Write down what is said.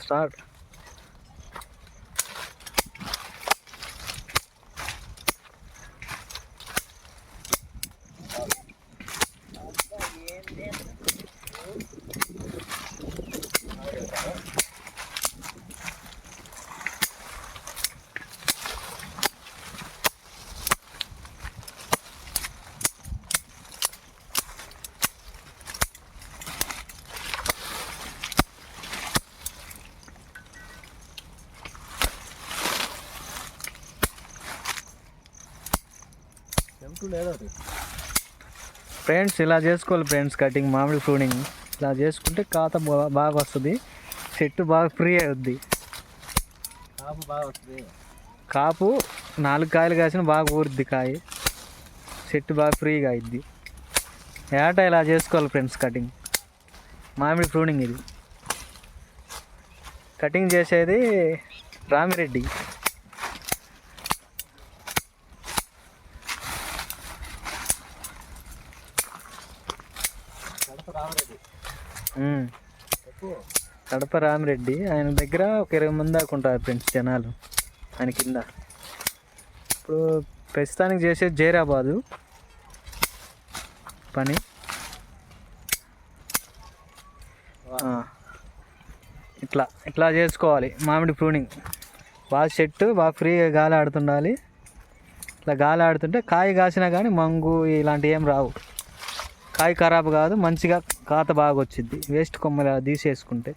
Start. Friends ఇలా చేసుకోవాలి friends, cutting మామిడి ప్రూనింగ్ ఇలా చేసుకుంటే కాత బాగా వస్తుంది, చెట్టు బాగా ఫ్రీ అవుద్ది. కాపు 4 కాయలు కాసిన బాగా ఊరుద్ది కాయ, చెట్టు బాగా ఫ్రీగా అయిద్ది. ఏటా ఇలా చేసుకోవాలి ఫ్రెండ్స్ కటింగ్ మామిడి ప్రూనింగ్. ఇది కటింగ్ చేసేది రామిరెడ్డి. కడప రామిరెడ్డి. ఆయన దగ్గర ఒక 20 మంది దాకా ఉంటారు ఫ్రెండ్స్ జనాలు ఆయన కింద. ఇప్పుడు ప్రస్తుతానికి చేసేది జైరాబాదు పని. ఇట్లా చేసుకోవాలి మామిడి ప్రూనింగ్. బాగా చెట్టు బాగా ఫ్రీగా గాలి ఆడుతుండాలి. ఇట్లా గాలి ఆడుతుంటే కాయ కాసినా కానీ మంగు ఇలాంటివి ఏం రావు, కాయ ఖరాబ్ కాదు, మంచిగా కాత బాగా వచ్చింది. వేస్ట్ కొమ్మలు తీసేసుకుంటే